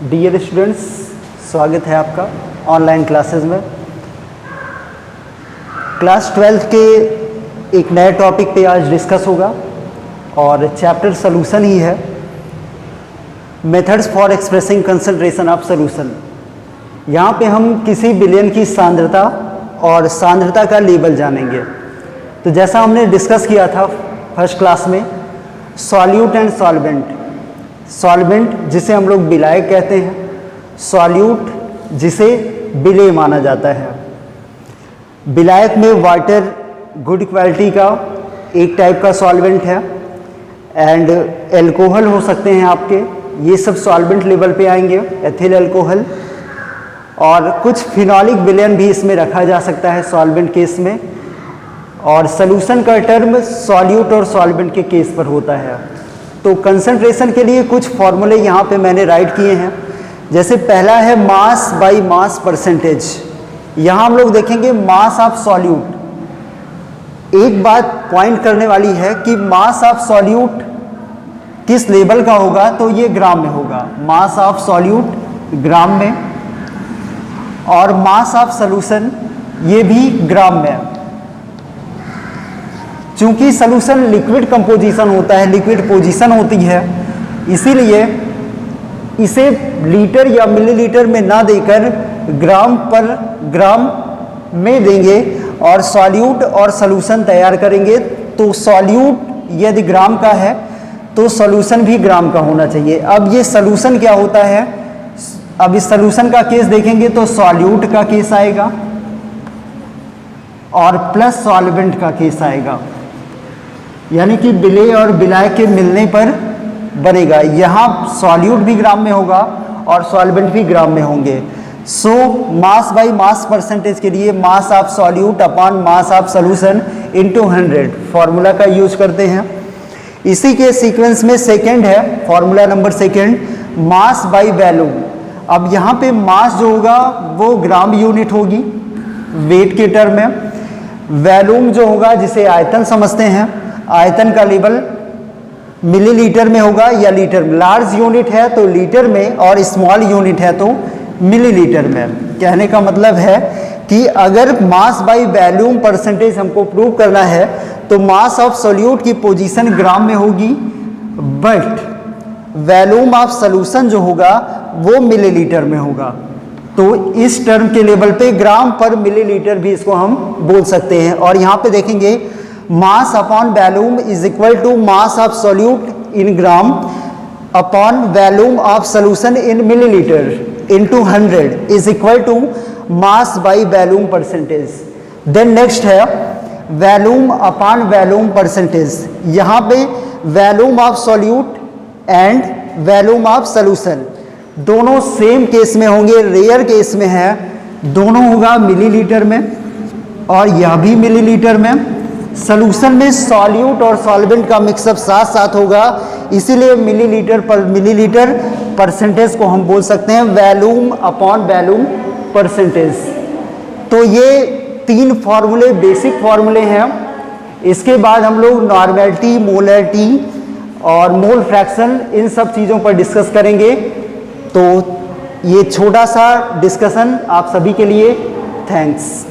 Dear students, स्वागत है आपका ऑनलाइन क्लासेस में। क्लास 12 के एक नए टॉपिक पे आज डिस्कस होगा और चैप्टर सॉल्यूशन ही है, methods for expressing concentration of solution. यहाँ पे हम किसी विलयन की सांद्रता और सांद्रता का लेवल जानेंगे। तो जैसा हमने डिस्कस किया था फर्स्ट क्लास में, सॉल्यूट एंड सॉल्वेंट। सॉल्वेंट जिसे हम लोग विलायक कहते हैं, सॉल्यूट जिसे विलेय माना जाता है। विलायक में वाटर गुड क्वालिटी का एक टाइप का सॉल्वेंट है, एंड एल्कोहल हो सकते हैं आपके, ये सब सॉल्वेंट लेवल पे आएंगे, एथिल एल्कोहल। और कुछ फिनॉलिक विलयन भी इसमें रखा जा सकता है सॉल्वेंट केस में। और सॉल्यूशन का टर्म सॉल्यूट और सॉल्वेंट के केस पर होता है। तो कंसंट्रेशन के लिए कुछ फॉर्मूले यहाँ पे मैंने राइट किए हैं। जैसे पहला है मास बाय मास परसेंटेज। यहाँ हम लोग देखेंगे मास ऑफ सॉल्यूट। एक बात पॉइंट करने वाली है कि मास ऑफ सॉल्यूट किस लेवल का होगा, तो ये ग्राम में होगा। मास ऑफ सॉल्यूट ग्राम में, और मास ऑफ सॉल्यूशन ये भी ग्राम में। चूंकि सॉल्यूशन लिक्विड कंपोजिशन होता है, लिक्विड पोजीशन होती है, इसीलिए इसे लीटर या मिलीलीटर में ना देकर ग्राम पर ग्राम में देंगे और सॉल्यूट और सॉल्यूशन तैयार करेंगे। तो सॉल्यूट यदि ग्राम का है तो सॉल्यूशन भी ग्राम का होना चाहिए। अब ये सॉल्यूशन क्या होता है, अब इस सॉल्यूशन का केस देखेंगे तो सॉल्यूट का केस आएगा और प्लस सॉल्वेंट का केस आएगा, यानी कि विलेय और विलायक के मिलने पर बनेगा। यहाँ सॉल्यूट भी ग्राम में होगा और सॉल्वेंट भी ग्राम में होंगे। सो मास बाय मास परसेंटेज के लिए मास of solute upon mass of solution into 100 formula का यूज करते हैं। इसी के सीक्वेंस में सेकंड है formula number second, mass by volume. अब यहाँ पे मास जो होगा वो ग्राम यूनिट होगी वेट के टर्म में। वॉल्यूम जो होगा जिसे आयतन समझते हैं, आयतन का लेवल मिलीलीटर में होगा या लीटर में। लार्ज यूनिट है तो लीटर में और स्मॉल यूनिट है तो मिलीलीटर में। कहने का मतलब है कि अगर मास बाय वॉल्यूम परसेंटेज हमको प्रूव करना है तो मास ऑफ सॉल्यूट की पोजीशन ग्राम में होगी, बट वॉल्यूम ऑफ सॉल्यूशन जो होगा वो मिलीलीटर में होगा। तो इस टर्म के लेवल पे ग्राम पर मिलीलीटर भी इसको हम बोल सकते हैं। और यहाँ पे देखेंगे mass upon volume is equal to mass of solute in gram upon volume of solution in millilitre into 100 is equal to mass by volume percentage. Then next है वॉल्यूम अपॉन वॉल्यूम परसेंटेज। यहाँ पे volume of solute and volume of solution दोनों same case में होंगे। Rare case में है दोनों होगा मिलीलीटर में और यह भी मिलीलीटर में। सॉल्यूशन में सॉल्यूट और सॉल्वेंट का मिक्सअप साथ साथ होगा, इसीलिए मिलीलीटर पर मिलीलीटर परसेंटेज को हम बोल सकते हैं वॉल्यूम अपॉन वॉल्यूम परसेंटेज। तो ये तीन फॉर्मूले बेसिक फॉर्मूले हैं। इसके बाद हम लोग नॉर्मेलिटी, मोलैरिटी और मोल फ्रैक्शन इन सब चीज़ों पर डिस्कस करेंगे। तो ये छोटा सा डिस्कशन आप सभी के लिए। थैंक्स।